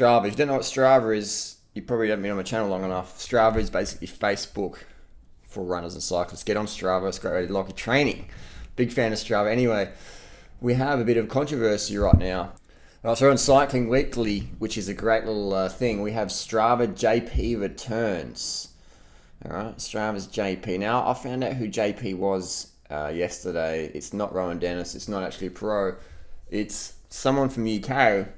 Strava. If you don't know what Strava is, you probably haven't been on my channel long enough. Strava is basically Facebook for runners and cyclists. Get on Strava. It's a great way to lock your training. Big fan of Strava. Anyway, we have a bit of controversy right now. So on Cycling Weekly, which is a great little thing, we have Strava JP returns. All right, Strava's JP. Now, I found out who JP was yesterday. It's not Rowan Dennis. It's not actually a pro. It's someone from UK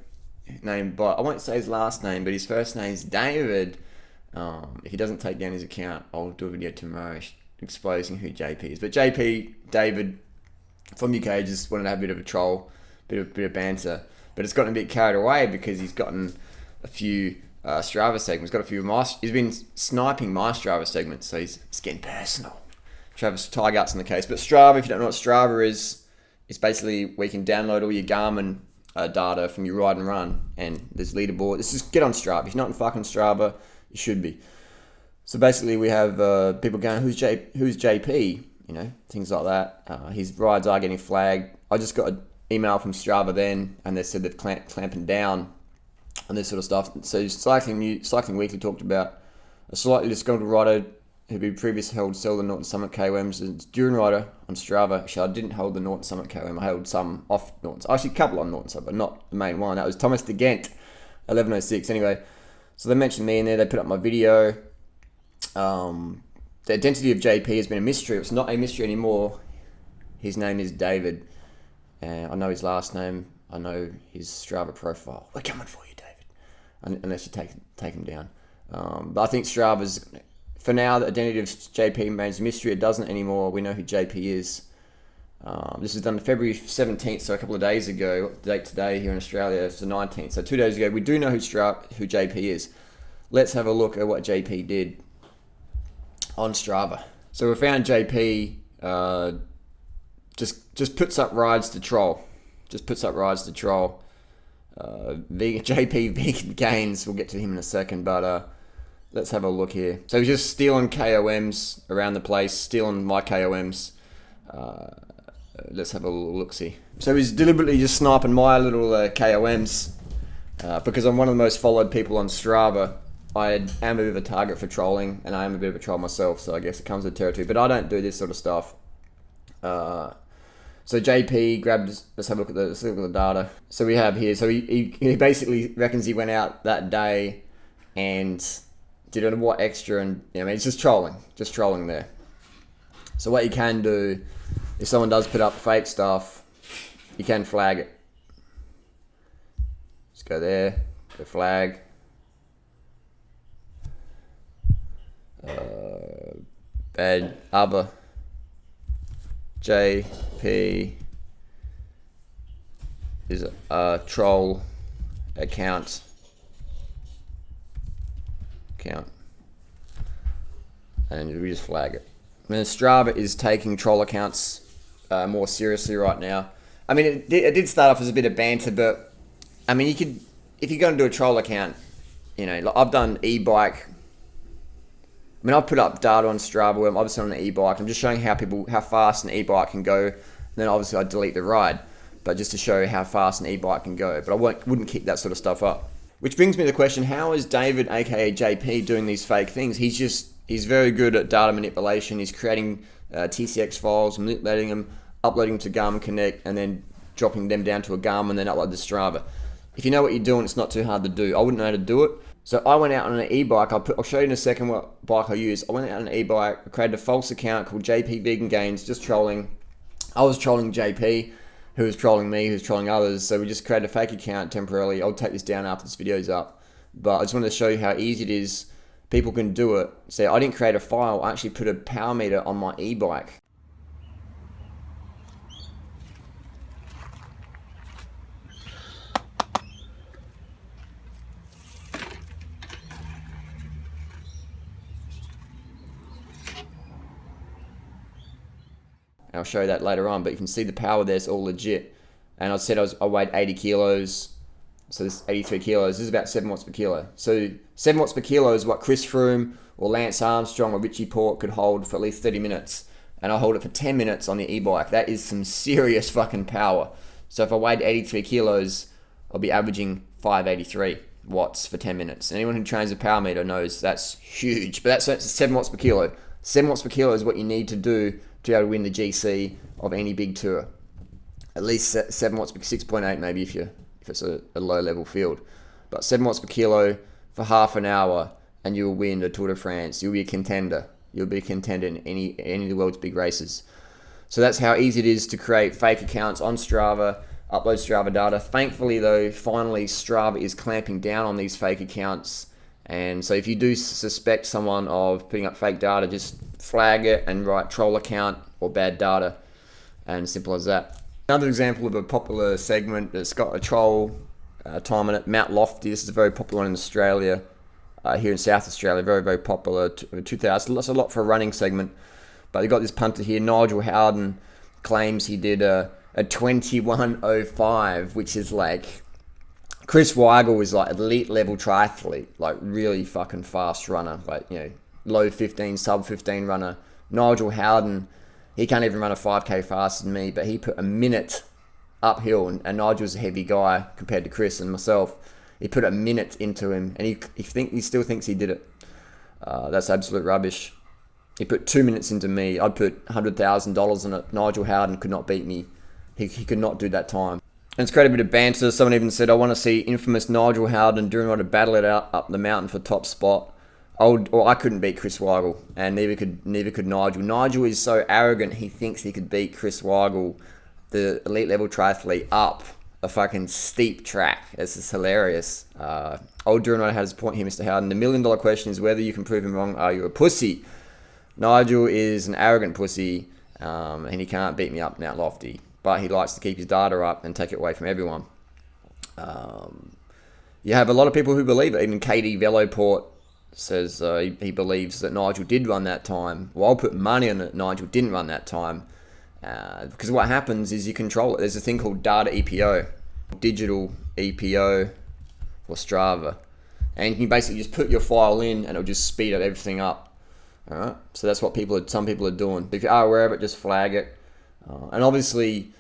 named, I won't say his last name, but his first name is David. If he doesn't take down his account, I'll do a video tomorrow exposing who JP is. But JP, David, from UK, just wanted to have a bit of a troll, bit of banter. But it's gotten a bit carried away because he's gotten a few Strava segments. Got a few he's been sniping my Strava segments, so he's getting personal. Travis Tygart's in the case. But Strava, if you don't know what Strava is, it's basically where you can download all your Garmin data from your ride and run, and there's leaderboard. This is get on Strava. If you're not in fucking Strava, you should be. So basically, we have people going, "Who's JP?" You know, things like that. His rides are getting flagged. I just got an email from Strava then, and they said they're clamping down on this sort of stuff. So Cycling Weekly talked about a slightly disgruntled rider who previously held several of the Norton Summit KOMs. It's durianrider on Strava. Actually, I didn't hold the Norton Summit KOM. I held some off Norton. Actually, a couple on Norton Summit, but not the main one. That was Thomas de Ghent, 11:06. Anyway, so they mentioned me in there. They put up my video. The identity of JP has been a mystery. It's not a mystery anymore. His name is David. I know his last name. I know his Strava profile. We're coming for you, David. Unless you take him down. But I think Strava's, for now, the identity of JP remains a mystery. It doesn't anymore. We know who JP is. This was done February 17th, so a couple of days ago. The date today here in Australia is the 19th. So 2 days ago, we do know who JP is. Let's have a look at what JP did on Strava. So we found JP just puts up rides to troll. JP vegan gains. We'll get to him in a second, but let's have a look here. So he's just stealing KOMs around the place, stealing my KOMs. Let's have a look-see. So he's deliberately just sniping my little KOMs because I'm one of the most followed people on Strava. I am a bit of a target for trolling, and I am a bit of a troll myself, so I guess it comes with territory. But I don't do this sort of stuff. So JP grabbed, let's have a look at the data. So we have here, so he basically reckons he went out that day and did a what extra, and it's just trolling there. So what you can do, if someone does put up fake stuff, you can flag it. Just go there, go flag. Bad other JP is a troll account, and we just flag it. I mean, Strava is taking troll accounts more seriously right now. I mean, it did start off as a bit of banter, but I mean, if you're going to do a troll account, like I've done e-bike. I mean, I put up data on Strava where I'm obviously on an e-bike. I'm just showing how fast an e-bike can go. And then obviously I delete the ride, but just to show how fast an e-bike can go. But I wouldn't keep that sort of stuff up. Which brings me to the question: how is David, aka JP, doing these fake things? He's very good at data manipulation. He's creating TCX files, manipulating them, uploading them to Garmin Connect, and then dropping them down to a Garmin, then upload to Strava. If you know what you're doing, it's not too hard to do. I wouldn't know how to do it. So I went out on an e-bike. I'll show you in a second what bike I use. I went out on an e-bike. I created a false account called JP Vegan Gains, just trolling. I was trolling JP, who was trolling me, who was trolling others. So we just created a fake account temporarily. I'll take this down after this video's up. But I just wanted to show you how easy it is. People can do it. So I didn't create a file. I actually put a power meter on my e-bike. I'll show you that later on, but you can see the power there is all legit. And I said I weighed 80 kilos, so this is 83 kilos. This is about 7 watts per kilo. So 7 watts per kilo is what Chris Froome or Lance Armstrong or Richie Porte could hold for at least 30 minutes. And I hold it for 10 minutes on the e-bike. That is some serious fucking power. So if I weighed 83 kilos, I'll be averaging 583. watts for 10 minutes. And anyone who trains a power meter knows that's huge. But that's 7 watts per kilo. 7 watts per kilo is what you need to do to be able to win the GC of any big tour. At least 7 watts per 6.8 maybe if it's a low level field. But 7 watts per kilo for half an hour and you'll win the Tour de France. You'll be a contender. You'll be a contender in any of the world's big races. So that's how easy it is to create fake accounts on Strava, upload Strava data. Thankfully though, finally Strava is clamping down on these fake accounts. And so if you do suspect someone of putting up fake data, just flag it and write troll account or bad data. And simple as that. Another example of a popular segment that's got a troll time on it, Mount Lofty. This is a very popular one in Australia, here in South Australia, very, very popular. 2000, that's a lot for a running segment. But you got this punter here, Nigel Howard, claims he did a 21:05, which is like, Chris Weigel is like elite level triathlete, like really fucking fast runner, like, you know, low 15, sub 15 runner. Nigel Howard, he can't even run a 5K faster than me, but he put a minute uphill, and Nigel's a heavy guy compared to Chris and myself. He put a minute into him, and he still thinks he did it. That's absolute rubbish. He put 2 minutes into me. I'd put $100,000 on it. Nigel Howard could not beat me. He could not do that time. And it's created a bit of banter. Someone even said, I want to see infamous Nigel Howard and durianrider battle it out up the mountain for top spot. I couldn't beat Chris Weigel, and neither could Nigel. Nigel is so arrogant, he thinks he could beat Chris Weigel, the elite level triathlete, up a fucking steep track. This is hilarious. Old durianrider has a point here, Mr. Howard. And the $1 million question is whether you can prove him wrong. Are you a pussy? Nigel is an arrogant pussy, and he can't beat me up Mount Lofty. But he likes to keep his data up and take it away from everyone. You have a lot of people who believe it. Even Katie Veloport says he believes that Nigel did run that time. Well, I'll put money on it Nigel didn't run that time. Because what happens is you control it. There's a thing called data EPO, digital EPO for Strava. And you can basically just put your file in and it'll just speed everything up. Alright, so that's what some people are doing. But if you are aware of it, just flag it. And obviously,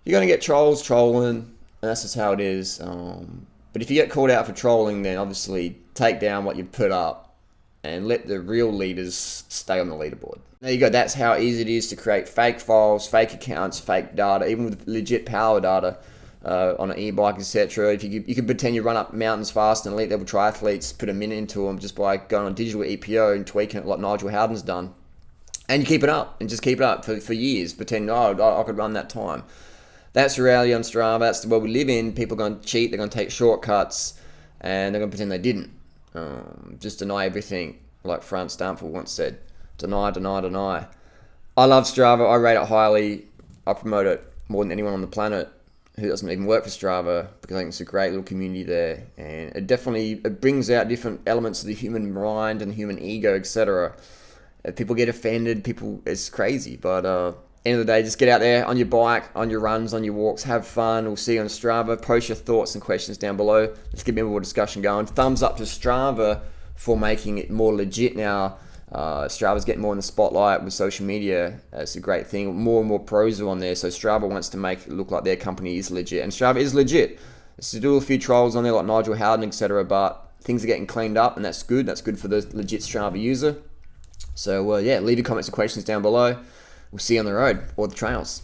you're going to get trolls trolling, and that's just how it is. But if you get called out for trolling, then obviously take down what you put up and let the real leaders stay on the leaderboard. There you go. That's how easy it is to create fake files, fake accounts, fake data, even with legit power data on an e-bike, etc. If you can pretend you run up mountains fast and elite level triathletes, put a minute into them just by going on digital EPO and tweaking it like Nigel Howard's done. And you keep it up, and just keep it up for years. Pretend, I could run that time. That's reality on Strava. That's the world we live in. People are going to cheat. They're going to take shortcuts, and they're going to pretend they didn't. Just deny everything, like Franz Stamfel once said. Deny, deny, deny. I love Strava. I rate it highly. I promote it more than anyone on the planet who doesn't even work for Strava, because I think it's a great little community there. And it brings out different elements of the human mind and the human ego, etc. People get offended, it's crazy, but end of the day, just get out there on your bike, on your runs, on your walks, have fun. We'll see you on Strava. Post your thoughts and questions down below. Let's get a bit more discussion going. Thumbs up to Strava for making it more legit now. Strava's getting more in the spotlight with social media. It's a great thing. More and more pros are on there, so Strava wants to make it look like their company is legit, and Strava is legit. There's still a few trolls on there like Nigel Howard, etc., but things are getting cleaned up, and that's good. That's good for the legit Strava user. So, yeah, leave your comments and questions down below. We'll see you on the road or the trails.